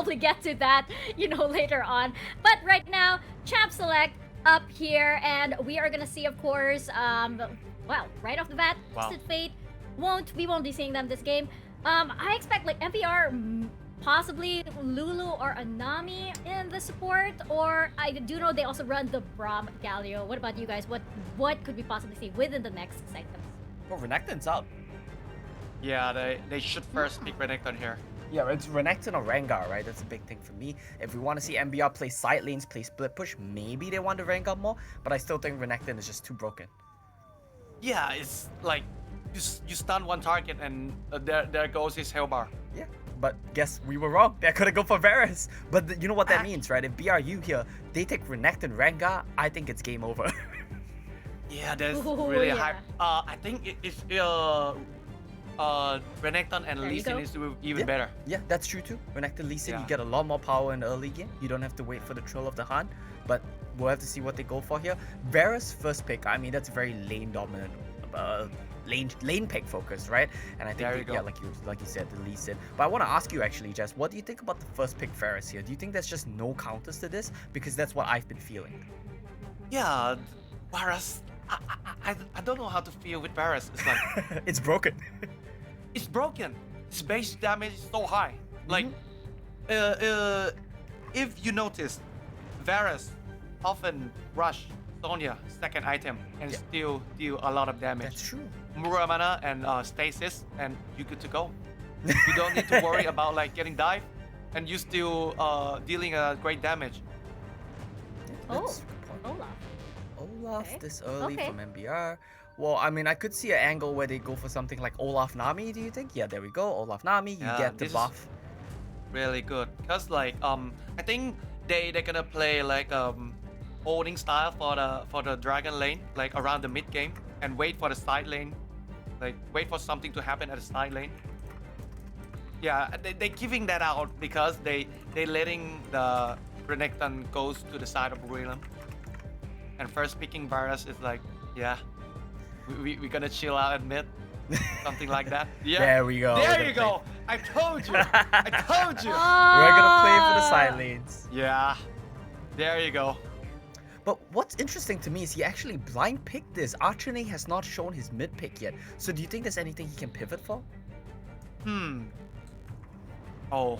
probably get to that, later on. But right now, Champ Select up here, and we are gonna see, of course, well, right off the bat, Twisted Fate. We won't be seeing them this game. I expect like MBR, possibly Lulu or Anami in the support, or I do know they also run the Braum Galio. What about you guys? What could we possibly see within the next segments? Well, Renekton's up. Yeah, they should first pick Renekton here. Yeah, it's Renekton or Rengar, right? That's a big thing for me. If we want to see MBR play side lanes, play split push, maybe they want the Rengar more, but I still think Renekton is just too broken. Yeah, it's like you stun one target and there goes his Hellbar. Yeah, but guess we were wrong. They're gonna go for Varus. But you know what that means, right? If BRU here, they take Renekton Rengar, I think it's game over. Yeah, that's really hype. I think it's Renekton and Lee Sin is even better. Yeah, that's true too. Renekton Lee Sin, Yeah. you get a lot more power in the early game. You don't have to wait for the Trill of the Hunt, but we'll have to see what they go for here. Varus first pick, I mean, that's very lane dominant, lane pick focus, right? And I think, yeah, like you said, the Lee Sin. But I want to ask you actually, Jess, what do you think about the first pick Varus here? Do you think there's just no counters to this? Because that's what I've been feeling. Yeah, Varus, I don't know how to feel with Varus. It's like it's broken. It's broken. His base damage is so high. Like, if you notice, Varus often rush Sonya second item and still deal a lot of damage. That's true. Muramana and Stasis, and you're good to go. You don't need to worry about like getting dive, and you still dealing great damage. Yeah, Olaf this early from MBR. Well, I mean, I could see an angle where they go for something like Olaf Nami, do you think? Yeah, there we go. Olaf Nami, you get the buff. Really good. Because, like, I think they're gonna play, like, holding style for the dragon lane, like, around the mid game, and wait for the side lane. Like, wait for something to happen at the side lane. Yeah, they giving that out because they letting the Renekton goes to the side of Buriram. And first picking Varus is like, yeah, we're gonna chill out at mid. Something like that. Yeah. There we go. There you go. I told you. I told you. We're gonna play for the side lanes. Yeah. There you go. But what's interesting to me is he actually blind picked this. Archene has not shown his mid pick yet. So do you think there's anything he can pivot for? Oh.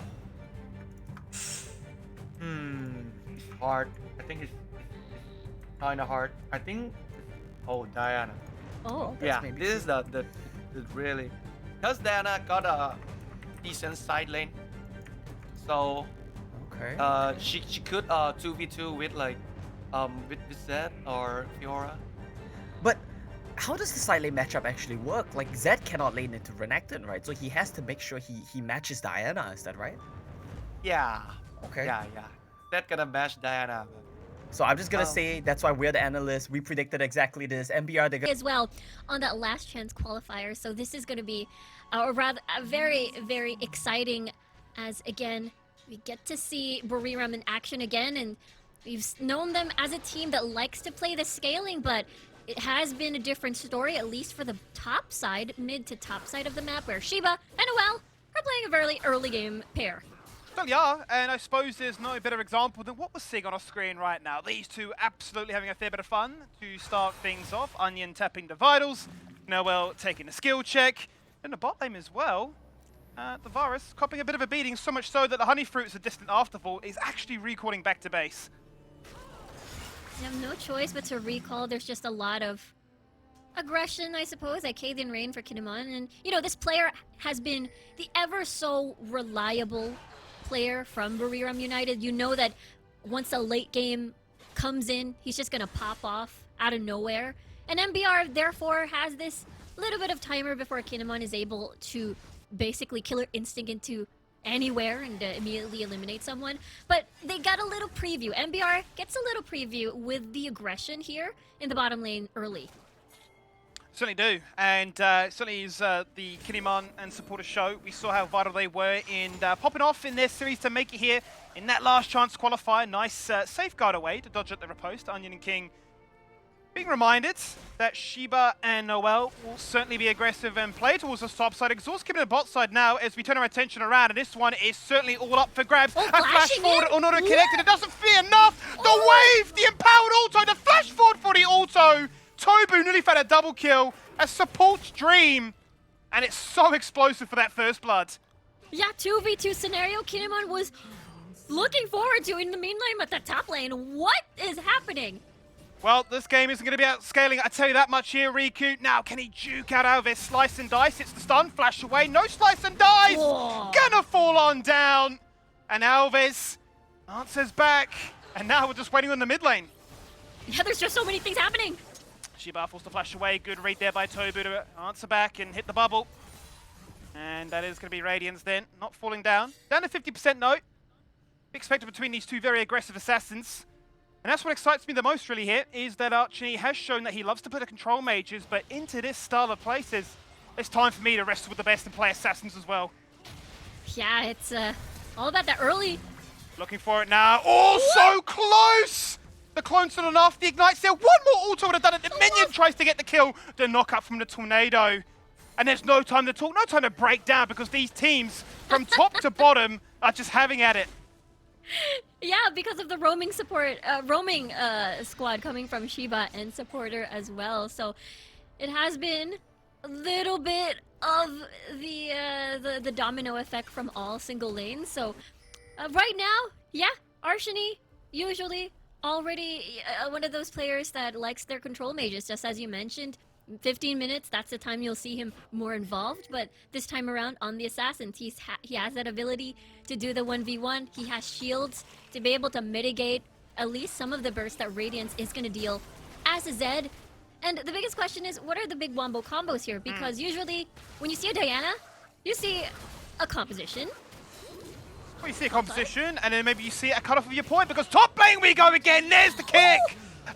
It's hard. I think it's kind of hard. I think. Oh, Diana. Oh. Yeah. This is the really, because Diana got a decent side lane. So. Okay. She could 2v2 with like with Zed or Fiora. But how does the side lane matchup actually work? Like Zed cannot lane into Renekton, right? So he has to make sure he matches Diana. Is that right? Yeah. Okay. Yeah. Zed gonna match Diana. So I'm just gonna say that's why we're the analysts. We predicted exactly this. MBR they're as well on that last chance qualifier. So this is going to be very, very exciting, as again we get to see Buriram in action again, and we've known them as a team that likes to play the scaling, but it has been a different story, at least for the top side, mid to top side of the map, where Shiba and Noelle are playing a very early game pair. Well, yeah, and I suppose there's no better example than what we're seeing on our screen right now. These two absolutely having a fair bit of fun to start things off. Onion tapping the vitals, Noelle taking the skill check, and the bot lane as well. The Varus copping a bit of a beating, so much so that the Honey Fruits, a distant afterthought, is actually recalling back to base. You have no choice but to recall. There's just a lot of aggression, I suppose, at Cadian Rain for Kinemon. And, you know, this player has been the ever so reliable player from Buriram United. You know that once a late game comes in, he's just gonna pop off out of nowhere. And MBR, therefore, has this little bit of timer before Kinemon is able to basically Killer Instinct into anywhere and immediately eliminate someone. But they got a little preview. MBR gets a little preview with the aggression here in the bottom lane early. Certainly do, and certainly is the Kinemon and supporter show. We saw how vital they were in popping off in their series to make it here in that last chance qualifier. Nice safeguard away to dodge at the riposte. Onion and King Being reminded that Shiba and Noel will certainly be aggressive and play towards the top side. Exhaust keeping the bot side now as we turn our attention around, and this one is certainly all up for grabs. Oh, A flash flashing forward in? or not connected, it doesn't feel enough! The wave, the empowered auto, the flash forward for the auto! Tobu nearly found a double kill, a support dream, and it's so explosive for that first blood. Yeah, 2v2 scenario Kinemon was looking forward to in the meantime at the top lane. What is happening? Well, this game isn't going to be outscaling, I tell you that much here, Riku. Now, can he juke out Alves? Slice and dice, it's the stun, flash away, no slice and dice! Whoa. Gonna fall on down! And Alves answers back, and now we're just waiting on the mid lane. Yeah, there's just so many things happening. Shiba forced to flash away, good read there by Tobu to answer back and hit the bubble. And that is going to be Radiance then, not falling down. Down to 50% note. Expected between these two very aggressive assassins. And that's what excites me the most really here, is that Archie has shown that he loves to put the control mages, but into this style of places, it's time for me to wrestle with the best and play assassins as well. Yeah, it's all about that early. Looking for it now. Oh, so close! The clone's not enough. The Ignite's there. One more auto would have done it. The minion tries to get the kill. The knockup from the tornado. And there's no time to talk, no time to break down, because these teams, from top to bottom, are just having at it. Yeah, because of the roaming support, squad coming from Shiba and supporter as well. So it has been a little bit of the domino effect from all single lanes. So right now, yeah, Arshani usually already one of those players that likes their control mages, just as you mentioned. 15 minutes, that's the time you'll see him more involved, but this time around on the Assassins, he has that ability to do the 1v1. He has shields to be able to mitigate at least some of the burst that Radiance is going to deal as a Zed. And the biggest question is, what are the big wombo combos here? Because usually, when you see a Diana, you see a composition. Well, you see a composition, and then maybe you see a cutoff of your point, because top lane we go again, there's the kick!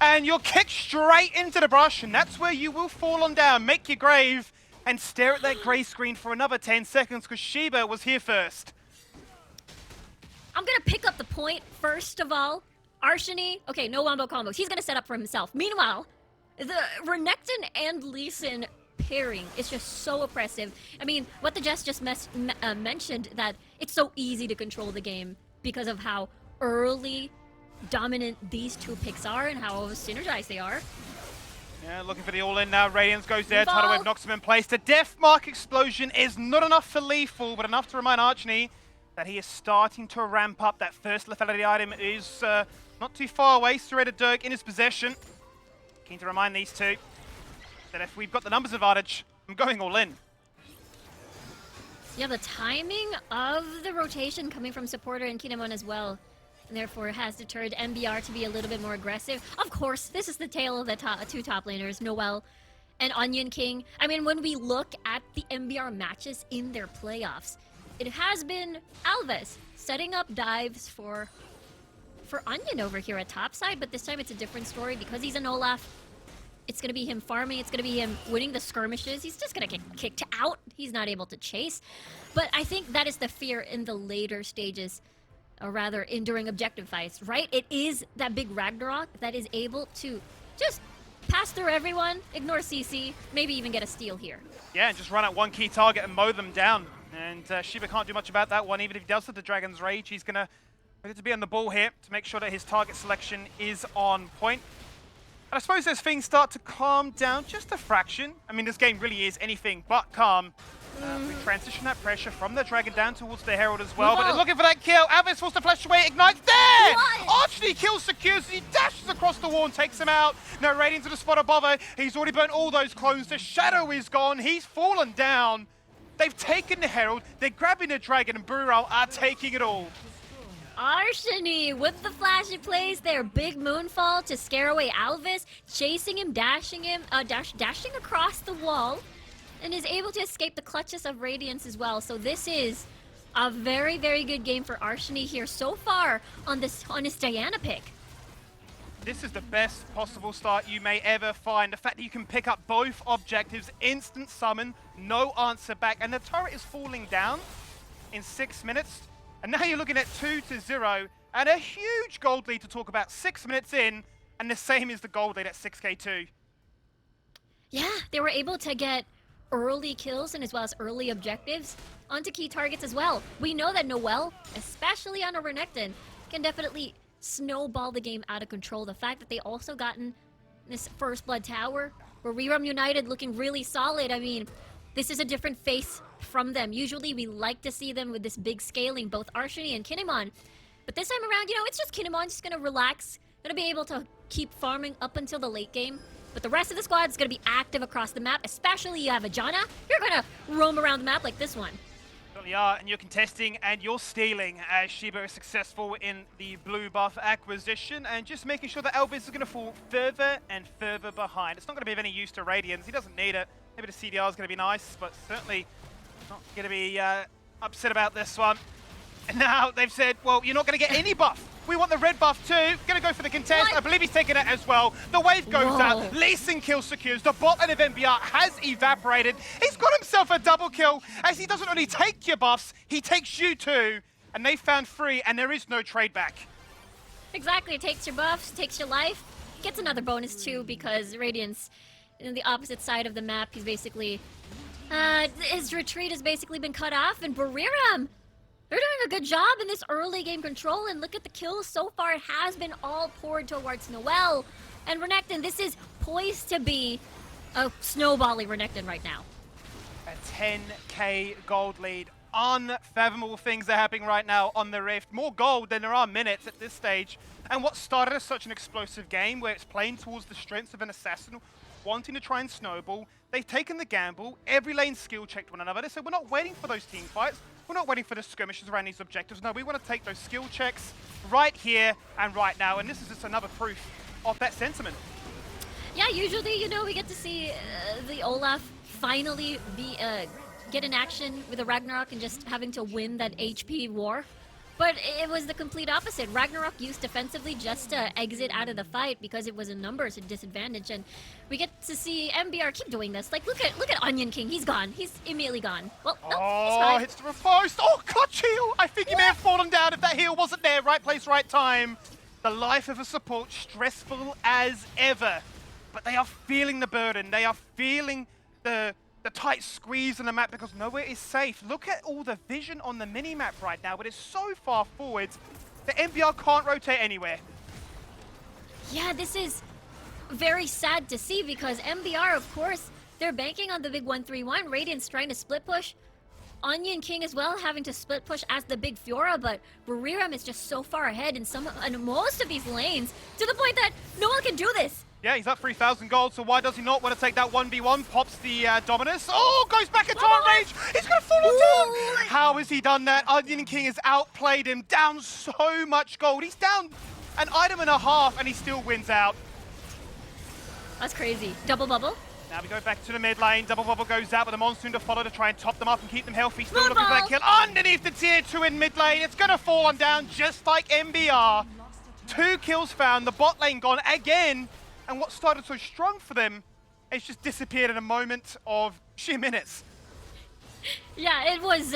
And you'll kick straight into the brush, and that's where you will fall on down. Make your grave, and stare at that grey screen for another 10 seconds, because Shiba was here first. I'm gonna pick up the point, first of all. Arshani, okay, no wombo combos. He's gonna set up for himself. Meanwhile, the Renekton and Lee Sin pairing is just so oppressive. I mean, what the Jess just mentioned, that it's so easy to control the game because of how early dominant these two picks are and how synergized they are. Yeah, looking for the all-in now. Radiance goes there. Ball. Tidal Wave knocks him in place. The Death Mark explosion is not enough for lethal, but enough to remind Archney that he is starting to ramp up. That first lethality item is not too far away. Serrated Dirk in his possession. Keen to remind these two that if we've got the numbers advantage, I'm going all in. Yeah, the timing of the rotation coming from supporter and Kinemon as well, and therefore has deterred MBR to be a little bit more aggressive. Of course, this is the tale of the two top laners, Noel and Onion King. I mean, when we look at the MBR matches in their playoffs, it has been Alves setting up dives for Onion over here at topside, but this time it's a different story because he's an Olaf. It's going to be him farming, it's going to be him winning the skirmishes. He's just going to get kicked out. He's not able to chase. But I think that is the fear in the later stages, or rather during objective fights, right? It is that big Ragnarok that is able to just pass through everyone, ignore CC, maybe even get a steal here. Yeah, and just run at one key target and mow them down. And Shiba can't do much about that one. Even if he does have the Dragon's Rage, he's going to be on the ball here to make sure that his target selection is on point. And I suppose as things start to calm down just a fraction, I mean, this game really is anything but calm. We transition that pressure from the Dragon down towards the Herald as well, but they're looking for that kill. Alves forced to flash away, ignites there! Archie kills secures, he dashes across the wall and takes him out. Now Radiant to the spot above her. He's already burnt all those clones. The Shadow is gone. He's fallen down. They've taken the Herald, they're grabbing the Dragon, and Buriram are taking it all. Arshani with the flashy plays there. Big moonfall to scare away Alves, chasing him, dashing across the wall, and is able to escape the clutches of Radiance as well. So this is a very, very good game for Arshani here so far on his Diana pick. This is the best possible start you may ever find. The fact that you can pick up both objectives, instant summon, no answer back, and the turret is falling down in 6 minutes. And now you're looking at 2-0 and a huge gold lead to talk about 6 minutes in. And the same is the gold lead at 6k too. Yeah, they were able to get early kills and as well as early objectives onto key targets as well. We know that Noel, especially on a Renekton, can definitely snowball the game out of control. The fact that they also gotten this first blood tower, Buriram United looking really solid. I mean, this is a different face from them. Usually we like to see them with this big scaling, both Arshini and Kinemon. But this time around, it's just Kinemon just gonna relax, gonna be able to keep farming up until the late game. But the rest of the squad is gonna be active across the map, especially you have a Janna. You're gonna roam around the map like this one. Certainly are, and you're contesting and you're stealing as Shiba is successful in the blue buff acquisition and just making sure that Elvis is going to fall further and further behind. It's not going to be of any use to Radiance. He doesn't need it. Maybe the CDR is going to be nice, but certainly not going to be upset about this one. And now they've said, well, you're not going to get any buff. We want the red buff too. Going to go for the contest. What? I believe he's taking it as well. The wave goes Whoa. out. Lee Sin kill secures. The bot lane of MBR has evaporated. He's got himself a double kill as he doesn't only take your buffs, he takes you too. And they found free and there is no trade back. Exactly, it takes your buffs, takes your life. He gets another bonus too because Radiance, in the opposite side of the map, he's basically... his retreat has basically been cut off, and Buriram, they're doing a good job in this early game control, and look at the kills so far. It has been all poured towards Noel. And Renekton, this is poised to be a snowbally Renekton right now. A 10k gold lead. Unfathomable things are happening right now on the Rift. More gold than there are minutes at this stage. And what started as such an explosive game where it's playing towards the strengths of an assassin, wanting to try and snowball, they've taken the gamble. Every lane skill checked one another. They said, we're not waiting for those team fights. We're not waiting for the skirmishes around these objectives. No, we want to take those skill checks right here and right now. And this is just another proof of that sentiment. Yeah, usually, we get to see the Olaf finally get in action with a Ragnarok and just having to win that HP war. But it was the complete opposite. Ragnarok used defensively just to exit out of the fight because it was a numbers disadvantage, and we get to see MBR keep doing this. Like, look at Onion King. He's gone. He's immediately gone. Well, no, he's fine. Hits the riposte. Oh, clutch heal. I think he may have fallen down if that heal wasn't there. Right place, right time. The life of a support, stressful as ever. But they are feeling the burden. They are feeling the tight squeeze on the map because nowhere is safe. Look at all the vision on the mini-map right now, but it's so far forwards that MBR can't rotate anywhere. Yeah, this is very sad to see because MBR, of course, they're banking on the big 1-3-1. Radiant's trying to split push. Onion King as well having to split push as the big Fiora, but Buriram is just so far ahead in most of these lanes to the point that no one can do this. Yeah, he's up 3,000 gold, so why does he not want to take that 1v1? Pops the Dominus. Oh, goes back into our range. He's going to fall down. How has he done that? Onion King has outplayed him, down so much gold. He's down an item and a half, and he still wins out. That's crazy. Double bubble. Now we go back to the mid lane. Double bubble goes out with a Monsoon to follow to try and top them up and keep them healthy. Still looking for that kill underneath the tier 2 in mid lane. It's going to fall on down just like MBR. 2 kills found. The bot lane gone again. And what started so strong for them, it's just disappeared in a moment of sheer minutes. Yeah, it was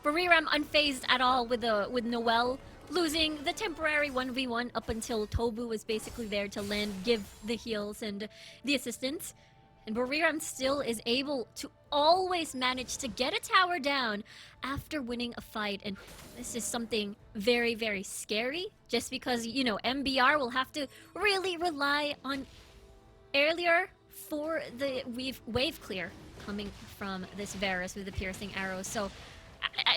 Buriram unfazed at all with Noel losing the temporary 1v1 up until Tobu was basically there to give the heals and the assistance. And Buriram still is able to always manage to get a tower down after winning a fight. And this is something very, very scary just because, MBR will have to really rely on earlier for the wave clear coming from this Varus with the piercing arrows. So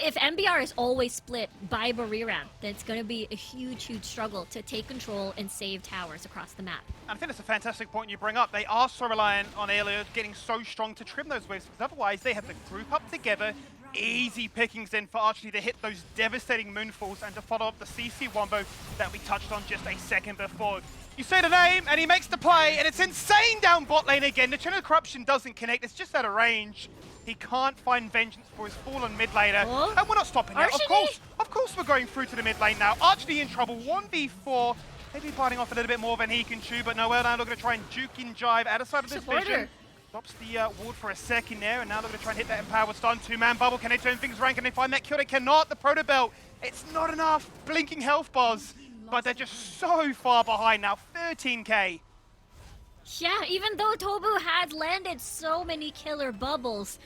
if MBR is always split by Buriram, then it's going to be a huge, huge struggle to take control and save towers across the map. I think it's a fantastic point you bring up. They are so reliant on earlier getting so strong to trim those waves, because otherwise they have to group up together. Easy pickings in for Archie to hit those devastating moonfalls and to follow up the CC wombo that we touched on just a second before. You say the name and he makes the play, and it's insane down bot lane again. The Channel Corruption doesn't connect, it's just out of range. He can't find vengeance for his fallen mid laner. Oh. And we're not stopping that. Of course we're going through to the mid lane now. Archie in trouble, 1v4. Maybe biting off a little bit more than he can chew, but Noel now looking to try and juke in jive out of sight of this vision. Stops the ward for a second there, and now looking to try and hit that empowered stun. 2-man bubble, can they turn things around? Can they find that kill? They cannot. The proto belt, it's not enough. Blinking health bars. but they're just so far behind now. 13k. Yeah, even though Tobu had landed so many killer bubbles,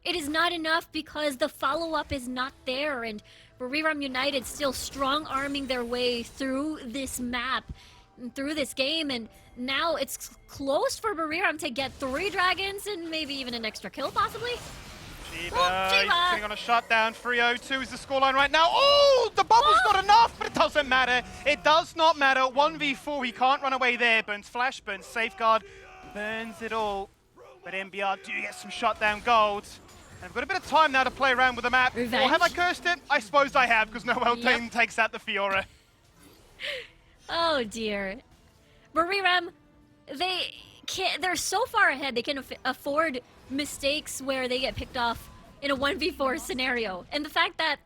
it is not enough because the follow-up is not there, and Buriram United still strong-arming their way through this map, and through this game, and now it's close for Buriram to get 3 dragons and maybe even an extra kill, possibly? Shiba, he's sitting on a shutdown. 3-0-2 is the scoreline right now. Oh, the bubble's not enough, but it doesn't matter. It does not matter. 1v4, he can't run away there. Burns flash, burns safeguard, burns it all. But MBR do get some shutdown gold. And we've got a bit of time now to play around with the map. Revenge? Or have I cursed it? I suppose I have, because Noel Yep. takes out the Fiora. Oh dear. Buriram, they're so far ahead they can afford mistakes where they get picked off in a 1v4 scenario. And the fact that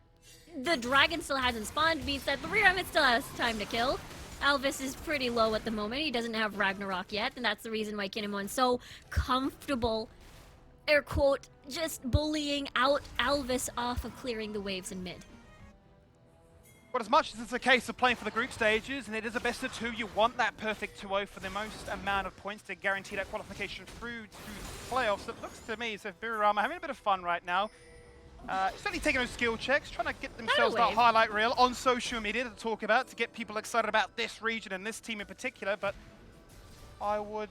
the dragon still hasn't spawned means that Buriram still has time to kill. Alvis is pretty low at the moment. He doesn't have Ragnarok yet, and that's the reason why Kinemon's so comfortable, air quote, just bullying out Alvis off of clearing the waves in mid. But as much as it's a case of playing for the group stages, and it is a best of 2, you want that perfect 2-0 for the most amount of points to guarantee that qualification through to the playoffs. It looks to me as if Buriram are having a bit of fun right now. Certainly taking those skill checks, trying to get themselves that highlight reel on social media to talk about, to get people excited about this region and this team in particular. But I would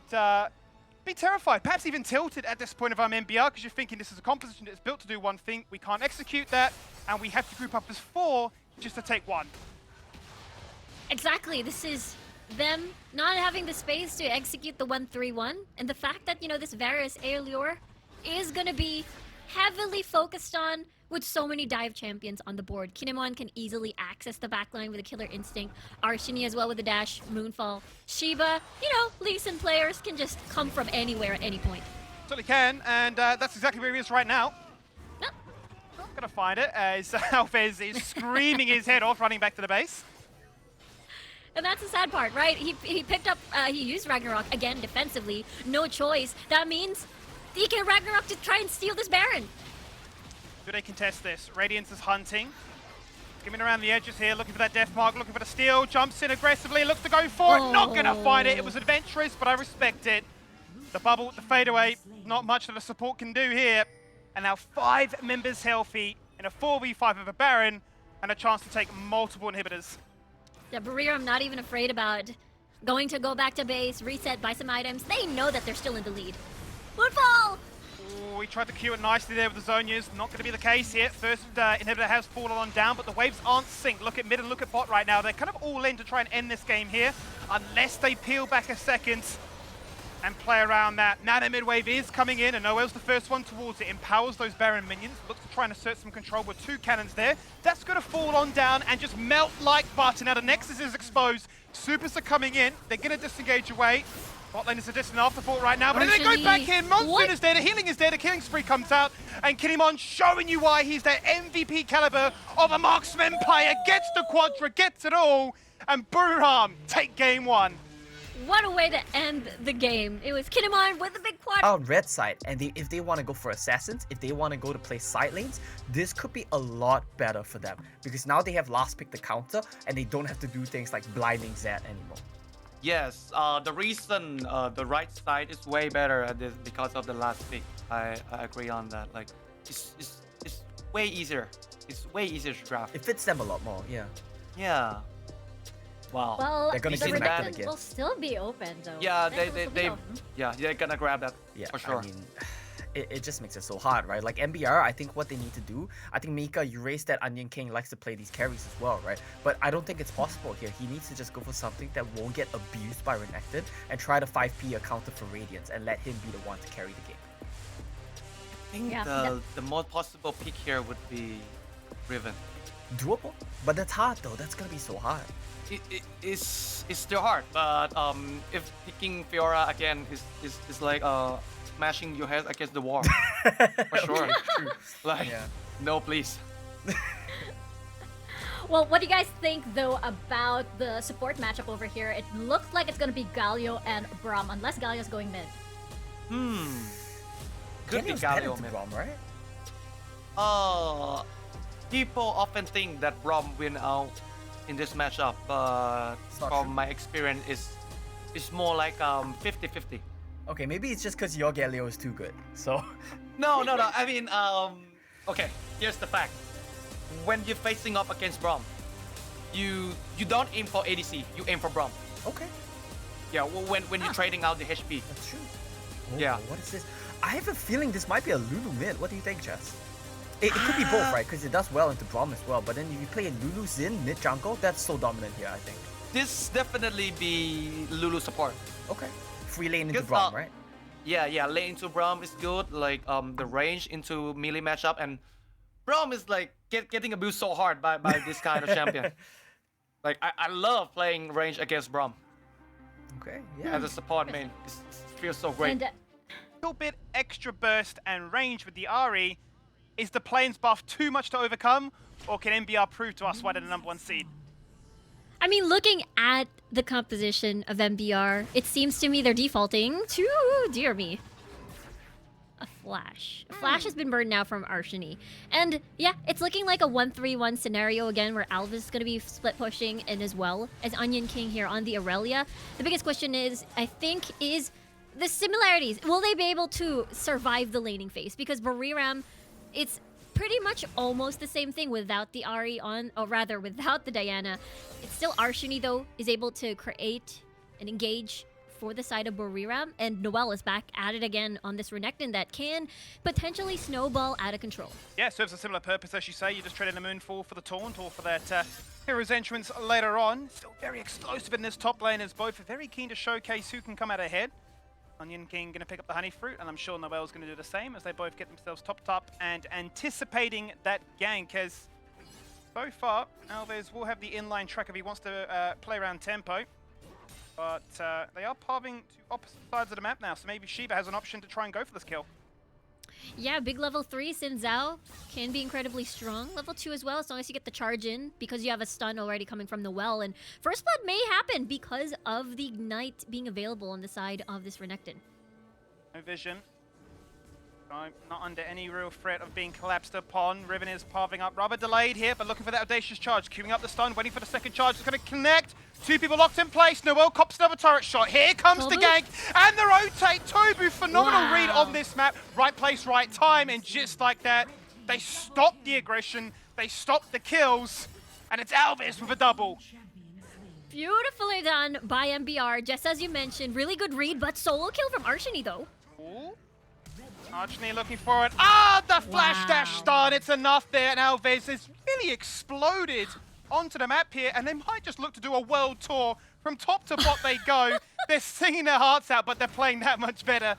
be terrified, perhaps even tilted at this point of MBR, because you're thinking this is a composition that's built to do one thing. We can't execute that, and we have to group up as 4 just to take 1. Exactly, this is them not having the space to execute the 1-3-1, and the fact that, you know, this Varus Aelure is gonna be heavily focused on with so many dive champions on the board. Kinemon can easily access the backline with a killer instinct. Arshini as well with a dash, Moonfall. Shiba, you know, Lee Sin players can just come from anywhere at any point. Certainly can, and that's exactly where he is right now. No. Not gonna find it, as Alves is screaming his head off, running back to the base. And that's the sad part, right? He picked up, he used Ragnarok again defensively. No choice. That means he can Ragnarok to try and steal this Baron. Do they contest this? Radiance is hunting. Skimming around the edges here, looking for that death mark, looking for the steal. Jumps in aggressively, looks to go for it. Not gonna find it. It was adventurous, but I respect it. The bubble, the fadeaway, not much that the support can do here. And now 5 members healthy in a 4v5 of a Baron, and a chance to take multiple inhibitors. The Buriram not even afraid about going to go back to base, reset, buy some items. They know that they're still in the lead. Moonfall! Ooh, he tried to cue it nicely there with the Zonias. Not going to be the case here. First inhibitor has fallen on down, but the waves aren't synced. Look at mid and look at bot right now. They're kind of all in to try and end this game here, unless they peel back a second and play around that. Now their mid wave is coming in, and Noel's the first one towards it. Empowers those Baron minions. Looks to try and assert some control with 2 cannons there. That's going to fall on down and just melt like butter. Now the Nexus is exposed. Supers are coming in. They're going to disengage away. Bot lane is a distant afterthought right now, but then they go back in. Monsoon is there, the healing is there, the killing spree comes out, and Kinemon showing you why he's that MVP caliber of a marksman player. Gets the quadra, gets it all, and Buriram take game 1. What a way to end the game. It was Kinemon with the big quad. On red side, and if they want to go for assassins, if they want to go to play side lanes, this could be a lot better for them, because now they have last pick the counter, and they don't have to do things like blinding Zed anymore. Yes, the reason the right side is way better at this because of the last pick. I agree on that. Like, it's way easier. It's way easier to draft. It fits them a lot more, yeah. Yeah. Wow. Well, They're gonna the get it back Renekton again. will still be open, though. Yeah, Renekton will still be they open. yeah, they're gonna grab that Yeah, for sure. I mean, it just makes it so hard, right? Like MBR, I think what they need to do, I think Mika, you raised that Onion King likes to play these carries as well, right? But I don't think it's possible here. He needs to just go for something that won't get abused by Renekton and try to 5P a counter for Radiance and let him be the one to carry the game. I think Yeah, the most possible pick here would be Riven. Doable, but that's hard though. That's gonna be so hard. It's still hard, but if picking Fiora again is like smashing your head against the wall for sure. Like, Yeah. no, please. Well, what do you guys think, though, about the support matchup over here? It looks like it's going to be Galio and Braum, unless Galio's going mid. Could be Galio's better Galio, than man. Braum, right? People often think that Brom win out in this matchup, but It's not from true. my experience, it's more like 50-50. Okay, maybe it's just because your Galio is too good. So, No. I mean, okay. Here's the fact: when you're facing up against Braum, you don't aim for ADC. You aim for Braum. okay, Yeah. When you're trading out the HP. that's true. Oh, Yeah. What is this? I have a feeling this might be a Lulu mid. What do you think, Jess? It could be both, right? Because it does well into Braum as well. But then if you play a Lulu Xin mid jungle, that's so dominant here, I think. This definitely be Lulu support. Okay. Free lane into Because, Braum, right? Yeah. Lane into Braum is good. Like the range into melee matchup, and Braum is like getting abused so hard by this kind of champion. Like I love playing range against Braum Okay, yeah. as a support main. It feels so great. And Little bit extra burst and range with the RE. Is the plains buff too much to overcome, or can MBR prove to us why they're the #1 seed? I mean, looking at the composition of MBR, it seems to me they're defaulting to, dear me, a Flash. Flash has been burned now from Arshini. And yeah, it's looking like a 1-3-1 scenario again where Alvis is going to be split pushing in as well as Onion King here on the Aurelia. The biggest question is, I think, is the similarities. Will they be able to survive the laning phase? Because Buriram, it's pretty much almost the same thing without the Ari on, or rather without the Diana. It's still Arshini though, is able to create and engage for the side of Buriram, and Noelle is back at it again on this Renekton that can potentially snowball out of control. Yeah, serves a similar purpose, as you say. You just trade in a Moonfall for the taunt or for that Hero's Entrance later on. Still very explosive in this top lane, as both are very keen to showcase who can come out ahead. Onion King going to pick up the Honey Fruit, and I'm sure Noelle's going to do the same as they both get themselves topped up and anticipating that gank, as so far, Alves will have the inline track if he wants to play around tempo. But they are pathing to opposite sides of the map now, so maybe Shiba has an option to try and go for this kill. Yeah, big level 3, Xin Zhao can be incredibly strong. Level 2 as well, as long as you get the charge in, because you have a stun already coming from the well. And first blood may happen because of the Ignite being available on the side of this Renekton. No vision. Not under any real threat of being collapsed upon. Riven is pathing up, rather delayed here, but looking for that audacious charge. Queuing up the stun, waiting for the second charge. It's going to connect. Two people locked in place. Noelle cops another turret shot. Here comes the Tobu? gank and the rotate. Tobu, phenomenal Wow. read on this map. Right place, right time, and just like that, they stopped the aggression. They stopped the kills, and it's Alves with a double. Beautifully done by MBR, just as you mentioned. Really good read, but solo kill from Arshini though. Ooh. Archney looking for it. Ah, the flash dash Wow. stun. It's enough there, and Alves has really exploded onto the map here, and they might just look to do a world tour. From top to bot they go. They're singing their hearts out, but they're playing that much better.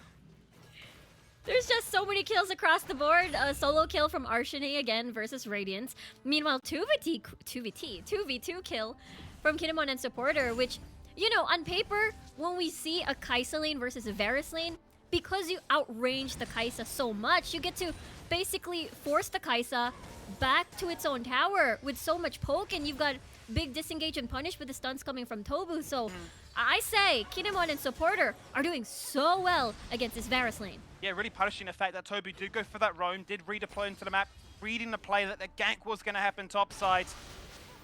There's just so many kills across the board. A solo kill from Arshini again versus Radiance. Meanwhile, 2v2 kill from Kinemon and Supporter, which, you know, on paper, when we see a Kai'Sa lane versus a Varus lane, because you outrange the Kai'Sa so much, you get to basically force the Kai'Sa back to its own tower with so much poke, and you've got big disengage and punish with the stuns coming from Tobu. So I say Kinemon and Supporter are doing so well against this Varus lane. Yeah, really punishing the fact that Toby did go for that roam, did redeploy into the map, reading the play that the gank was going to happen topside.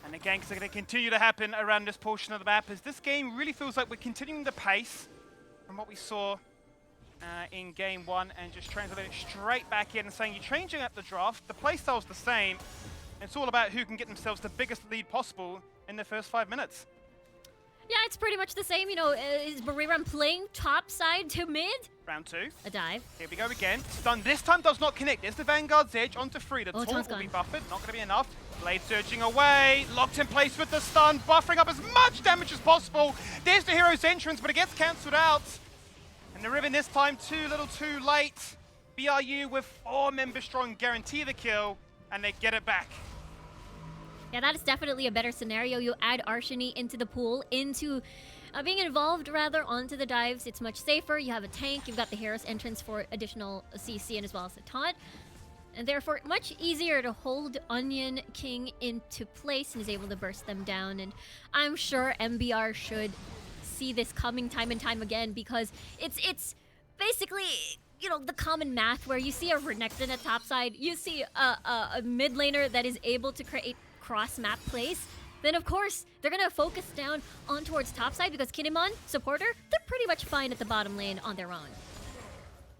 And the ganks are going to continue to happen around this portion of the map, as this game really feels like we're continuing the pace from what we saw in game 1, and just translating it straight back in and saying you're changing up the draft, the playstyle's the same. It's all about who can get themselves the biggest lead possible in the first 5 minutes. Yeah, it's pretty much the same. You know, is Buriram playing top side to mid? Round 2. A dive. Here we go again. Stun this time does not connect. There's the Vanguard's Edge onto Free. The Oh, taunt taunt's will be gone. buffered. Not going to be enough. Blade surging away. Locked in place with the stun. Buffering up as much damage as possible. There's the hero's entrance, but it gets cancelled out. And the Riven this time too little too late. BRU with 4 members strong guarantee the kill, and they get it back. Yeah, that is definitely a better scenario. You add Arshini into the pool, into being involved rather onto the dives. It's much safer. You have a tank. You've got the hero's entrance for additional CC and as well as the taunt. And therefore, much easier to hold Onion King into place and is able to burst them down. And I'm sure MBR should see this coming time and time again, because it's basically, you know, the common math where you see a Renekton at topside, you see a mid laner that is able to create cross map plays. then of course they're gonna focus down on towards top side because Kinemon, supporter, they're pretty much fine at the bottom lane on their own.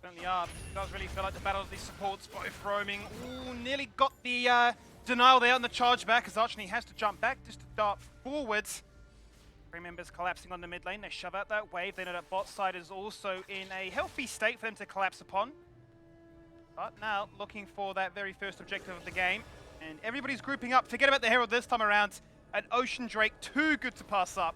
Certainly are. It does really feel like the battle of these supports, both roaming. Ooh, nearly got the denial there on the charge back as Archony has to jump back just to dart forwards. Three members collapsing on the mid lane. They shove out that wave. They know that bot side is also in a healthy state for them to collapse upon. But now looking for that very first objective of the game. And everybody's grouping up. Forget about the Herald this time around. An Ocean Drake too good to pass up.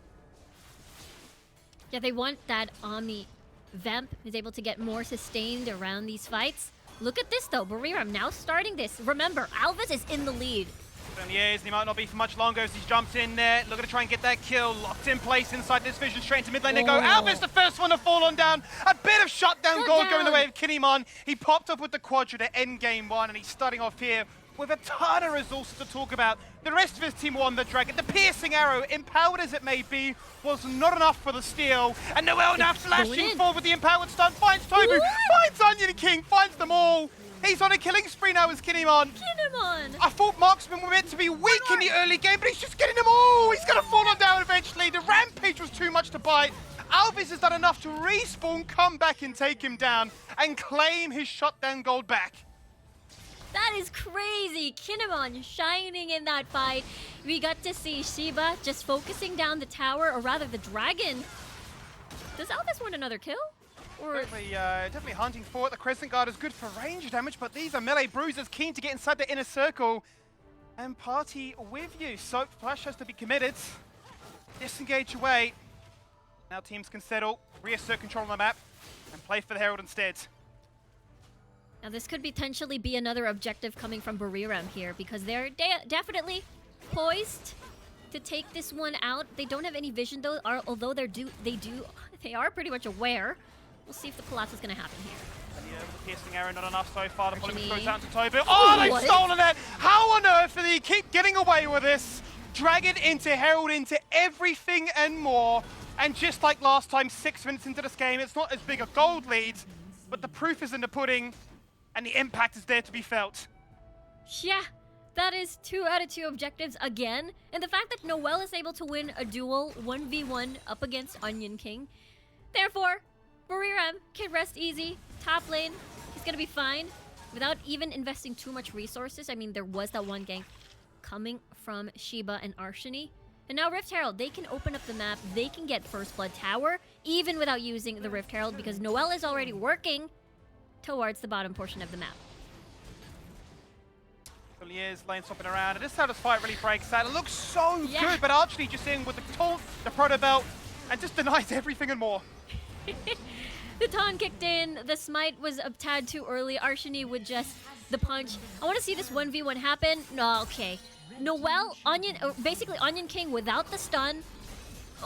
Yeah, they want that Omni Vamp is able to get more sustained around these fights. Look at this though, Buriram now starting this. Remember, Alvis is in the lead. Certainly is, and he might not be for much longer as he's jumped in there. Looking to try and get that kill. Locked in place inside this vision, straight into mid lane they go. Alvis the first one to fall on down. A bit of shutdown gold going the way of Kinemon. He popped up with the Quadra to end game one, and he's starting off here with a ton of resources to talk about. The rest of his team won the Dragon. The piercing arrow, empowered as it may be, was not enough for the steal. And Noel now flashing forward with the empowered stun. Finds Tobu, finds Onion King, finds them all. He's on a killing spree now as Kinemon. Kinemon! I thought Marksman were meant to be weak in the early game, but he's just getting them all. He's going to fall on down eventually. The Rampage was too much to bite. Alvis has done enough to respawn, come back and take him down and claim his shutdown gold back. That is crazy! Kinemon shining in that fight. We got to see Shiba just focusing down the tower, or rather the dragon. Does Alvis want another kill? Or Definitely hunting for it. The Crescent Guard is good for range damage, but these are melee bruisers keen to get inside the inner circle and party with you. Soap Flash has to be committed. Disengage away. Now teams can settle, reassert control on the map, and play for the Herald instead. now this could potentially be another objective coming from Buriram here because they're definitely poised to take this one out. They don't have any vision though, although they are pretty much aware. We'll see if the collapse is going to happen here. Yeah, the piercing arrow not enough so far. The polymer Archony. goes out to Tobu. Oh, they've What? stolen it! How on earth do they keep getting away with this? Dragon into Herald into everything and more. And just like last time, 6 minutes into this game, it's not as big a gold lead, but the proof is in the pudding, and the impact is there to be felt. Yeah, that is 2 out of 2 objectives again. And the fact that Noel is able to win a duel 1v1 up against Onion King. Therefore, Buriram can rest easy. Top lane, he's gonna be fine without even investing too much resources. I mean, there was that one gank coming from Shiba and Archony. And now Rift Herald, they can open up the map. They can get First Blood Tower, even without using the Rift Herald, because Noel is already working towards the bottom portion of the map. Well, he is lane swapping around, and this is how this fight really breaks out. It looks so Yeah. good, but Archony just in with the taunt, the proto belt, and just denies everything and more. The taunt kicked in, the smite was a tad too early. Archony with just the punch. I want to see this 1v1 happen. No, okay. Noel, basically Onion King without the stun,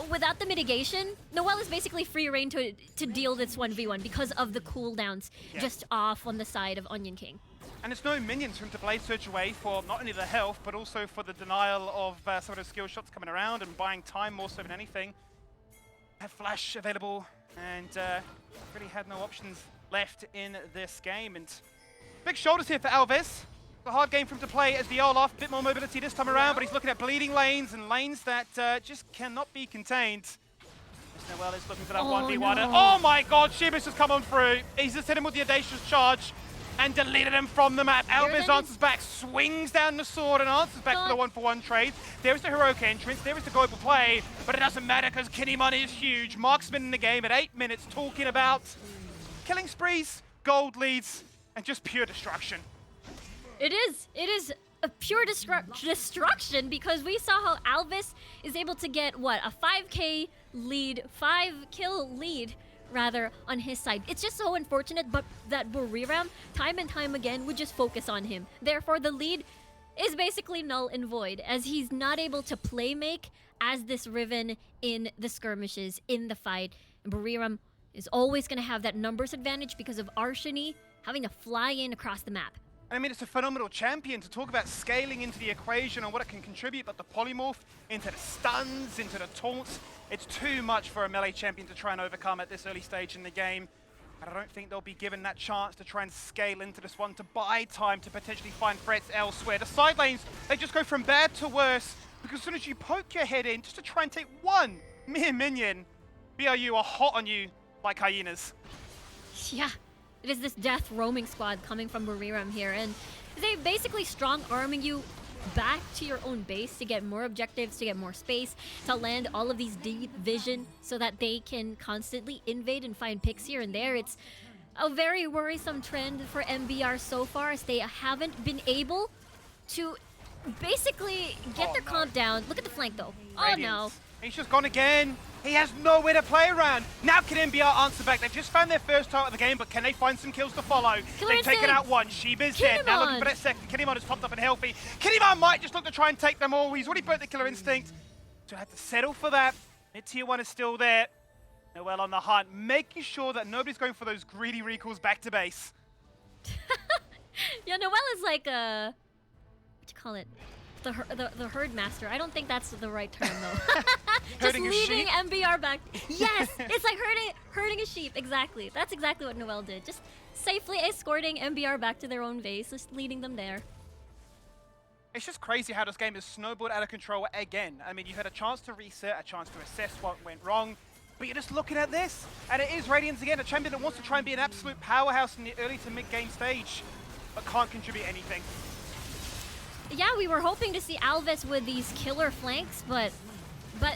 without the mitigation. Noel is basically free reign to deal this 1v1 because of the cooldowns just off on the side of Onion King. And it's no minions for him to blade search away for not only the health, but also for the denial of some of those skill shots coming around and buying time more so than anything. Had Flash available and really had no options left in this game. And big shoulders here for Alvis. A hard game for him to play as the Olaf. Bit more mobility this time around, but he's looking at bleeding lanes and lanes that just cannot be contained. Noel is looking for that 1v1. no. Oh my god, Shibis has come on through. He's just hit him with the audacious charge and deleted him from the map. Alvis answers back, swings down the sword and answers back for the 1-for-1 trade. There is the heroic entrance, there is the global play, but it doesn't matter because Kinemon is huge. Marksman in the game at 8 minutes talking about killing sprees, gold leads, and just pure destruction. It is a pure destruction because we saw how Alvis is able to get, what, a 5k lead, 5-kill lead, rather, on his side. It's just so unfortunate but that Buriram, time and time again, would just focus on him. Therefore, the lead is basically null and void as he's not able to play make as this Riven in the skirmishes, in the fight. And Buriram is always going to have that numbers advantage because of Archony having to fly in across the map. I mean, it's a phenomenal champion to talk about scaling into the equation and what it can contribute, but the polymorph into the stuns, into the taunts, it's too much for a melee champion to try and overcome at this early stage in the game. And I don't think they'll be given that chance to try and scale into this one, to buy time to potentially find threats elsewhere. The side lanes, they just go from bad to worse because as soon as you poke your head in just to try and take one mere minion, BRU are hot on you like hyenas. Yeah, it is this death roaming squad coming from Buriram here, and they basically strong arming you back to your own base to get more objectives, to get more space, to land all of these deep vision so that they can constantly invade and find picks here and there. It's a very worrisome trend for MBR so far, as they haven't been able to basically get their comp down. Look at the flank though. Oh no. Radiance. He's just gone again. He has nowhere to play around. Now can MBR answer back? They've just found their first target of the game, but can they find some kills to follow? Killer They've taken instinct. out one. Sheba's dead. Now looking for that second. Kinemon has popped up and healthy. Kinemon might just look to try and take them all. He's already burnt the Killer Instinct. So have to settle for that. Mid-tier 1 is still there. Noel on the hunt, making sure that nobody's going for those greedy recalls back to base. Yeah, Noel is like a, what do you call it? The herd master. I don't think that's the right term though. Just Herding a leading sheep? MBR back. Yes, it's like herding a sheep. Exactly. That's exactly what Noel did. Just safely escorting MBR back to their own base, just leading them there. It's just crazy how this game has snowballed out of control again. I mean, you had a chance to reset, a chance to assess what went wrong, but you're just looking at this, and it is Radiance again, a champion that wants to try and be an absolute powerhouse in the early to mid-game stage, but can't contribute anything. Yeah, we were hoping to see Alves with these killer flanks, but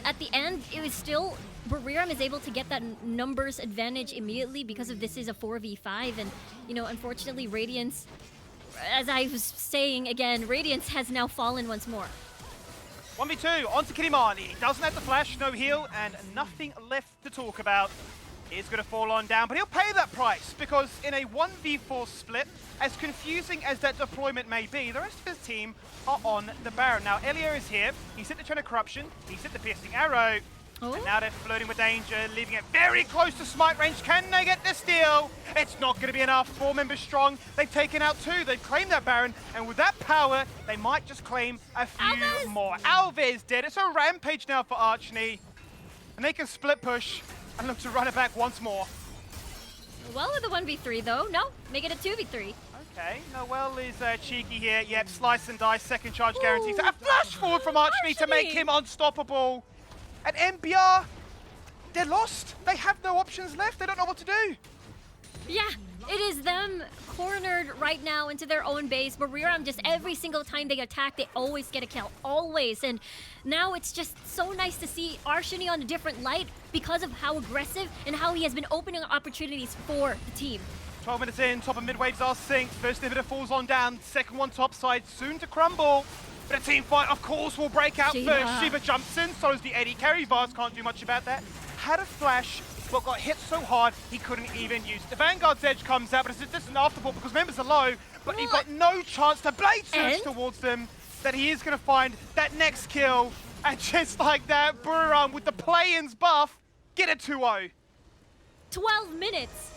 at the end, it was still Buriram is able to get that numbers advantage immediately because of this is a 4v5, and you know, unfortunately, Radiance, as I was saying again, Radiance has now fallen once more. 1v2, onto Kinemon. He doesn't have the flash, no heal, and nothing left to talk about. He's going to fall on down, but he'll pay that price, because in a 1v4 split, as confusing as that deployment may be, the rest of his team are on the Baron. Now, Elio is here. He's hit the Chain of Corruption. He's hit the Piercing Arrow. Oh. And now they're flirting with danger, leaving it very close to smite range. Can they get the steal? It's not going to be enough. 4 members strong. They've taken out 2. They've claimed that Baron. And with that power, they might just claim a few Alves! more. Alves dead. It's a rampage now for Archney. And they can split push and look to run it back once more. Well, with a 1v3 though, no, make it a 2v3. Okay, Noel is cheeky here. Yep, slice and dice, second charge guaranteed. A flash forward from Archney to make him unstoppable. And MBR, they're lost. They have no options left. They don't know what to do. Yeah, it is them cornered right now into their own base. Buriram, just every single time they attack, they always get a kill. Always. And now it's just so nice to see Archney on a different light because of how aggressive and how he has been opening opportunities for the team. 12 minutes in, top of mid waves are synced. First inhibitor falls on down. Second one top side, soon to crumble. But a team fight, of course, will break out Shiva. first. Shiva jumps in, so does the Eddie carry. Vars can't do much about that. Had a flash, but got hit so hard he couldn't even use it. The Vanguard's edge comes out, but it's just an afterthought because members are low. But you've got no chance to blade surge And? towards them. That he is going to find that next kill. And just like that, Buriram with the play-ins buff, get a 2-0. 12 minutes